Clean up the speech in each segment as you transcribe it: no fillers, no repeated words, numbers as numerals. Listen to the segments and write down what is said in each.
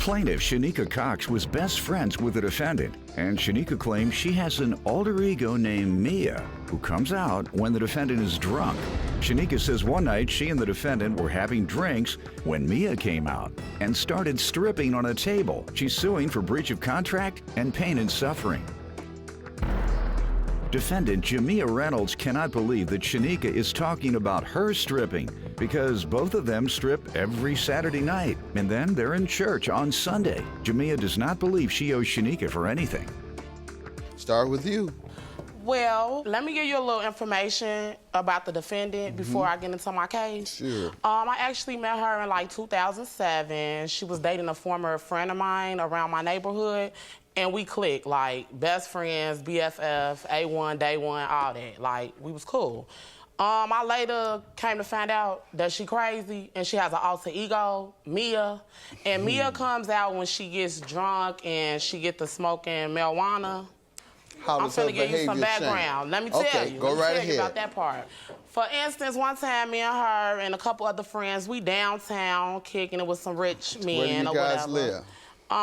Plaintiff Shanika Cox was best friends with the defendant, and Shanika claims she has an alter ego named Mia, who comes out when the defendant is drunk. Shanika says one night she and the defendant were having drinks when Mia came out and started stripping on a table. She's suing for breach of contract and pain and suffering. Defendant Jamia Reynolds cannot believe that Shanika is talking about her stripping because both of them strip every Saturday night, and then they're in church on Sunday. Jamia does not believe she owes Shanika for anything. Start with you. Well, let me give you a little information about the defendant before I get into my case. Sure. I actually met her in like 2007. She was dating a former friend of mine around my neighborhood, and we clicked, like best friends, BFF, A1, day one, all that. Like, we was cool. I later came to find out that she crazy and she has an alter ego, Mia. And Mia comes out when she gets drunk and she get to smoking marijuana. How I'm does her finna give you some behavior background. change? Let me tell Okay, you. go Let me right tell you ahead. about that part. For instance, one time me and her and a couple other friends, we downtown kicking it with some rich men Where do you or guys whatever. live?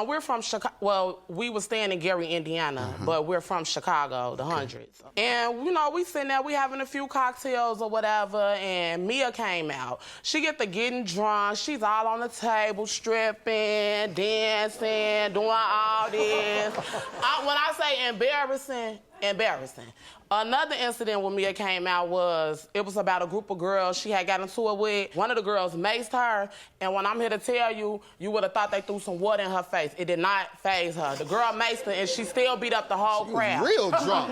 We're from Chicago. Well, we were staying in Gary, Indiana, but we're from Chicago, the hundreds. And, you know, we sitting there, we having a few cocktails or whatever, and Mia came out. She get to getting drunk. She's all on the table, stripping, dancing, doing all this. When I say embarrassing, embarrassing. Another incident when Mia came out was, it was about a group of girls she had got into it with. One of the girls maced her, and when I'm here to tell you, you would have thought they threw some water in her face. It did not faze her. The girl maced her, and she still beat up the whole crowd. Real drunk.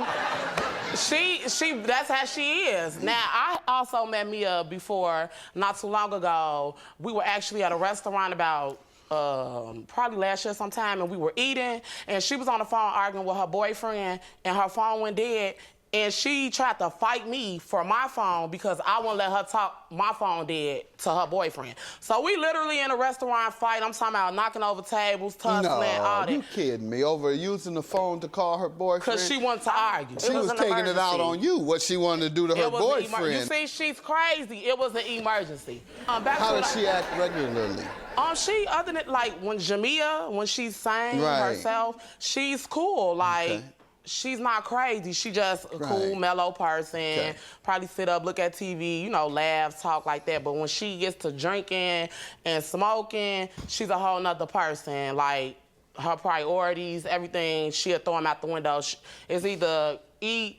That's how she is. Now, I also met Mia before, not too long ago. We were actually at a restaurant about probably last year sometime, and we were eating, and she was on the phone arguing with her boyfriend, and her phone went dead, and she tried to fight me for my phone because I wouldn't let her talk my phone dead to her boyfriend. So we literally in a restaurant fight. I'm talking about knocking over tables, tussling, all that. You kidding me? Over using the phone to call her boyfriend? Because she wanted to argue. She was taking it out on you, what she wanted to do to her boyfriend. You see, she's crazy. It was an emergency. How does she act regularly? Other than, like, when she sang herself, she's cool. Like, she's not crazy. She just a cool, mellow person. Probably sit up, look at TV, you know, laugh, talk like that. But when she gets to drinking and smoking, she's a whole nother person. Like, her priorities, everything, she'll throw them out the window. It's either eat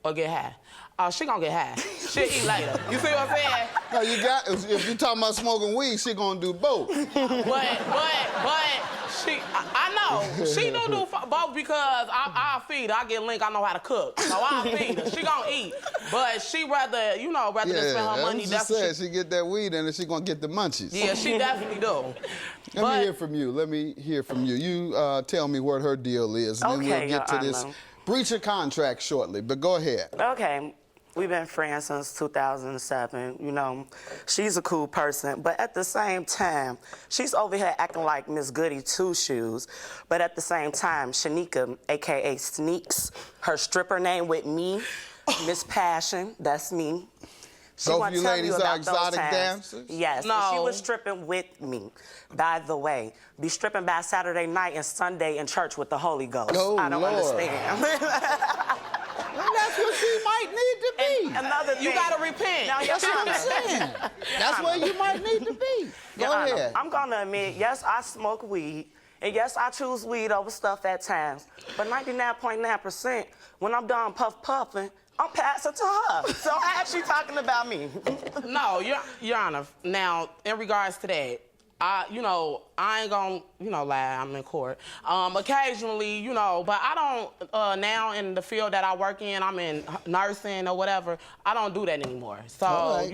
or get high. She gonna get high. She'll eat later. You see what I'm saying? No, if you're talking about smoking weed, she gonna do both. But I know. She do both because I'll feed her. I get linked, I know how to cook. So I'll feed her. She gonna eat. But she rather than spend her money. That's what she get that weed and then she gonna get the munchies. Yeah, she definitely do. Let me hear from you. You tell me what her deal is, and then we'll get to this breach of contract shortly, but go ahead. Okay. We've been friends since 2007. You know, she's a cool person, but at the same time, she's over here acting like Miss Goody Two-Shoes. But at the same time, Shanika, AKA Sneaks, her stripper name with me, Miss Passion, that's me. Both of you ladies are exotic dancers? Yes, no. She was stripping with me. By the way, be stripping by Saturday night and Sunday in church with the Holy Ghost. Oh, I don't understand. Well, that's what she might need to be. Another thing. You gotta repent. Now, That's what I'm saying. That's where you might need to be. Go ahead. I'm gonna admit, yes, I smoke weed, and yes, I choose weed over stuff at times. But 99.9%, when I'm done puffing, I'm passing to her. So how is she talking about me? No, Your Honor. Now, in regards to that, I ain't gonna, lie, I'm in court. Occasionally, but I don't, now in the field that I work in, I'm in nursing or whatever, I don't do that anymore. So,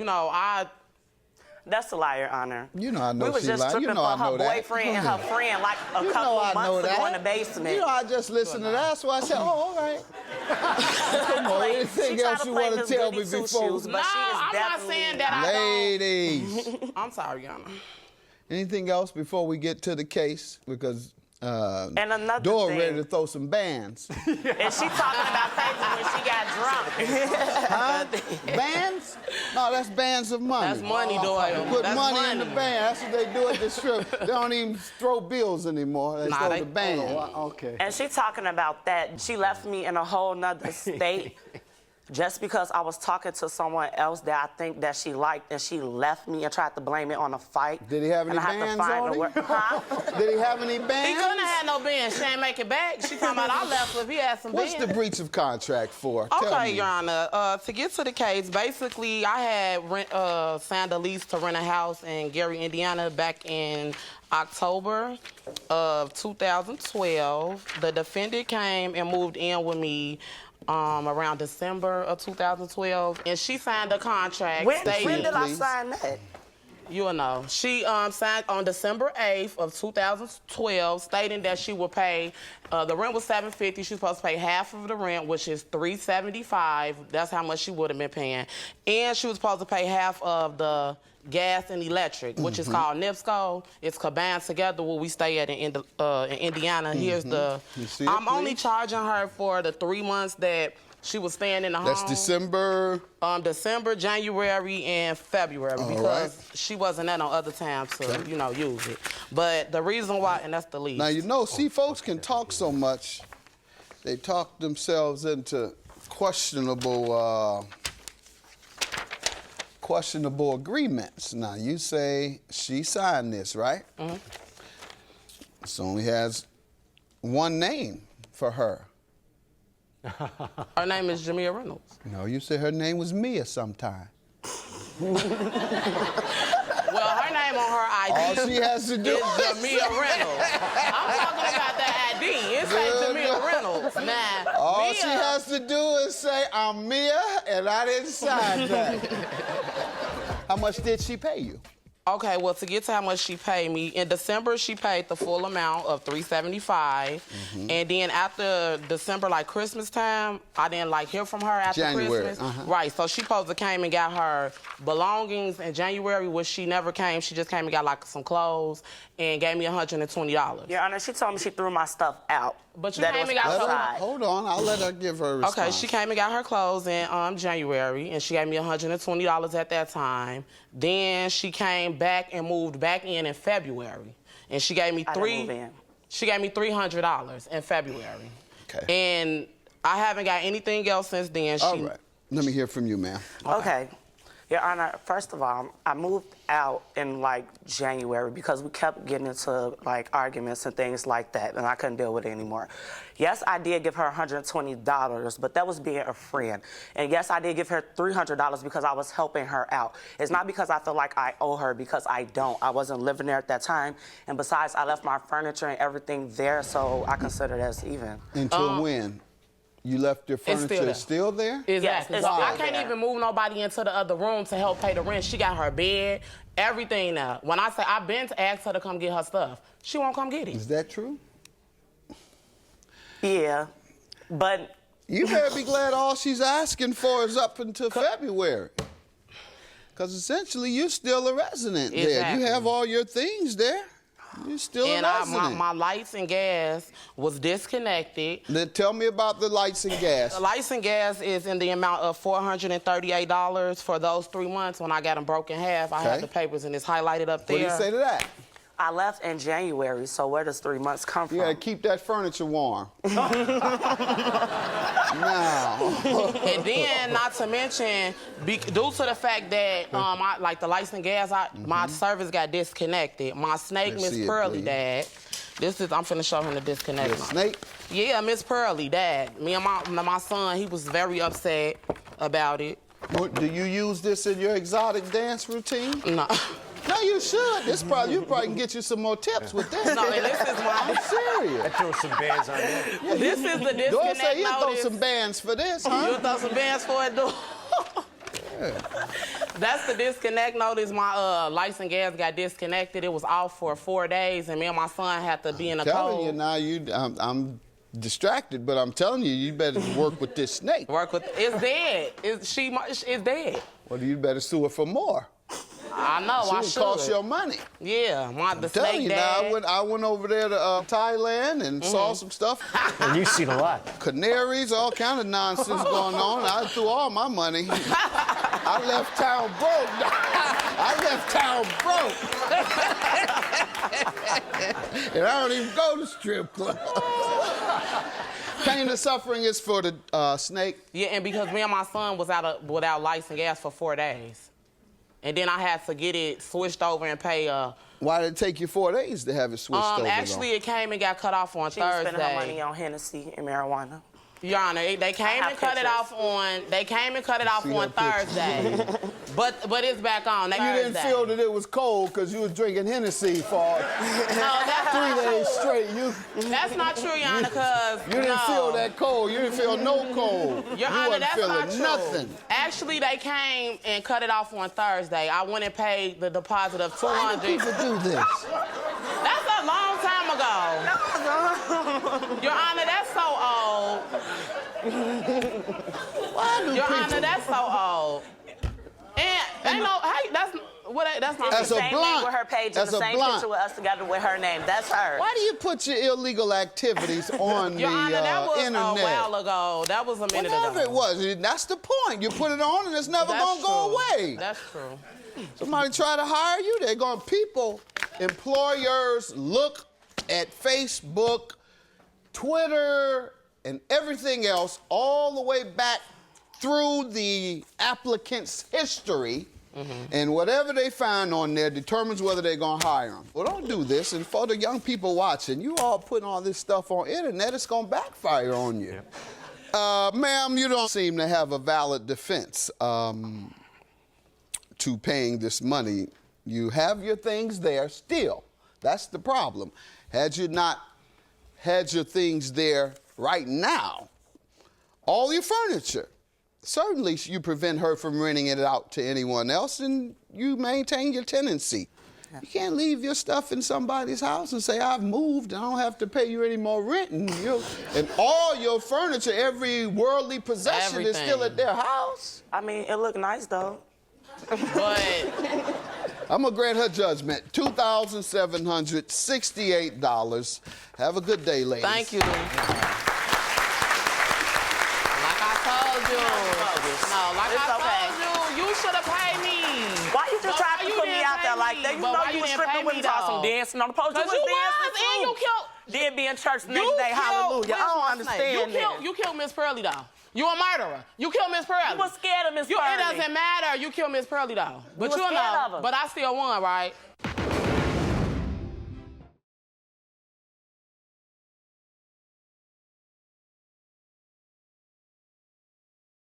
That's a liar, Honor. You know I know we was she just lied. stripping You know I for her know that. boyfriend and her friend like a couple months ago in the basement. You know I just listened to that, so I said, all right. Come on, anything else you want to tell me before? No, I'm not saying that I Ladies. I'm sorry, Your Honor. Anything else before we get to the case? Because and another door thing, ready to throw some bands. and she talking about crazy when she got drunk. Huh? Bands? No, that's bands of money. That's money, Doyle. Put That's money in the band. That's what they do at the strip. They don't even throw bills anymore. They throw the band. Okay. And she talking about that. She left me in a whole nother state just because I was talking to someone else that I think that she liked, and she left me and tried to blame it on a fight. Did he have any bands on him? Huh? Did he have any bands? He couldn't have had no bands. She ain't make it back. She talking about I left if he had some What's bands. the breach of contract for? Tell Okay, me. Your Honor. To get to the case, basically, I had signed a lease to rent a house in Gary, Indiana back in October of 2012. The defendant came and moved in with me around December of 2012, and she signed a contract When stating... did I sign that? You'll know. She signed on December 8th of 2012, stating that she would pay, the rent was $750. She was supposed to pay half of the rent, which is $375. That's how much she would have been paying. And she was supposed to pay half of the gas and electric, which is called NIPSCO. It's combined together where we stay at in Indiana. Here's the... I'm only charging her for the 3 months that she was staying in the home. That's December? December, January, and February, because she wasn't at no other time to, you know, use it. But the reason why, and that's the lease. Now, you know, see, folks can talk so much, they talk themselves into questionable agreements. Now, you say she signed this, right? Mm-hmm. This only has one name for her. Her name is Jamia Reynolds. No, you said her name was Mia sometime. Well, her name on her ID All she has to do is Jamia Reynolds. I'm talking about the ID. It says Jamia Reynolds. Now, all Mia, she has to do is say, I'm Mia, and I didn't sign that. How much did she pay you? Okay, well, to get to how much she paid me, in December, she paid the full amount of $375. And then after December, like Christmas time, I didn't, like, hear from her after January. Christmas. Right, so she supposed to came and got her belongings in January, which she never came. She just came and got, like, some clothes and gave me $120. Your Honor, she told me she threw my stuff out. But you came and got her... Hold on, I'll let her give her a response. Okay, she came and got her clothes in January, and she gave me $120 at that time. Then she came back and moved back in February, and she gave me She gave me $300 in February. Okay. And I haven't got anything else since then. All right, let me hear from you, ma'am. Okay. Your Honor, first of all, I moved out in, like, January because we kept getting into, like, arguments and things like that, and I couldn't deal with it anymore. Yes, I did give her $120, but that was being a friend. And yes, I did give her $300 because I was helping her out. It's not because I feel like I owe her, because I don't. I wasn't living there at that time. And besides, I left my furniture and everything there, so I consider that's even. Until when? You left your furniture still there? Exactly. Yes, so I can't even move nobody into the other room to help pay the rent. She got her bed, everything now. When I say I've been to ask her to come get her stuff, she won't come get it. Is that true? Yeah, but... You better be glad all she's asking for is up until February. Because essentially, you're still a resident there. You have all your things there. You're still a resident. And my lights and gas was disconnected. Then tell me about the lights and gas. The lights and gas is in the amount of $438 for those 3 months. When I got them broken in half, I have the papers and it's highlighted up there. What do you say to that? I left in January, so where does 3 months come from? You gotta keep that furniture warm. Now. And then, not to mention, due to the fact that, like the lights and gas, my service got disconnected. My snake, Miss Pearly, died. I'm finna show him the disconnect. Your snake? Yeah, Miss Pearly died. Me and my son, he was very upset about it. Do you use this in your exotic dance routine? No. No, you should. You probably can get you some more tips with this. No, and this is I'm serious. I throw some bands on there. Yeah, this is the disconnect Don't say you notice. throw some bands for this, huh? You throw some bands for it, dude. That's the disconnect notice. My lights and gas got disconnected. It was off for 4 days, and me and my son had to be in a telling you now, I'm distracted, but I'm telling you, you better work with this snake. It's dead. It's dead. Well, you better sue her for more. I know, I It should. cost your money. Yeah, the Telling snake you dad. now, I went over there to Thailand and saw some stuff. And you've seen a lot. Canaries, all kind of nonsense going on. I threw all my money. I left town broke. I left town broke. And I don't even go to strip club. Pain and suffering is for the snake. Yeah, and because me and my son was without lights and gas for 4 days. And then I had to get it switched over and pay Why did it take you 4 days to have it switched over? Actually, it came and got cut off on She was Thursday. spending her money on Hennessy and marijuana. Your Honor, they came and cut it off on. They came and cut it off on Thursday, but it's back on. You didn't feel that it was cold because you was drinking Hennessy for 3 days straight. That's not true, Your Honor, because you didn't feel that cold. You didn't feel no cold. Your you Honor, wasn't that's feeling not true. nothing. Actually, they came and cut it off on Thursday. I went and paid the deposit of $200. Why do people do this? That's a long time ago. Your Honor, that's so old. Why do Your people? Honor, that's so old. And ain't no, hey, that's not. As a Same blunt. name with her page and As the a same blunt. picture with us together with her name. That's her. Why do you put your illegal activities on Your Honor, that the was internet? a while ago. That was a minute Whatever ago. it was, that's the point. You put it on and it's never gonna go away. That's true. Somebody try to hire you, they're going to employers look at Facebook, Twitter, and everything else all the way back through the applicant's history, and whatever they find on there determines whether they're going to hire them. Well, don't do this. And for the young people watching, you all putting all this stuff on internet, it's going to backfire on you. Ma'am, you don't seem to have a valid defense to paying this money. You have your things there still. That's the problem. Had you not had your things there right now, all your furniture, certainly you prevent her from renting it out to anyone else and you maintain your tenancy. You can't leave your stuff in somebody's house and say, I've moved, I don't have to pay you any more rent. And all your furniture, every worldly possession is still at their house. I mean, it looked nice, though. But I'm going to grant her judgment, $2,768. Have a good day, ladies. thank you. Like I told you. No, like It's I okay. told you, you should have paid me. Why you just But trying why to you put me didn't out pay there like me? that? You But know why you you was didn't stripping pay with me, some though? dancing on the post. You Because was you dancing was, and you too. killed. Then be in church the next day, hallelujah. I don't understand You killed Miss Pearly, though. You a murderer. You killed Miss Pearly. You was scared of Miss Pearly. It doesn't matter. You killed Miss Pearly, though. But was you scared know. of her. But I still won, right?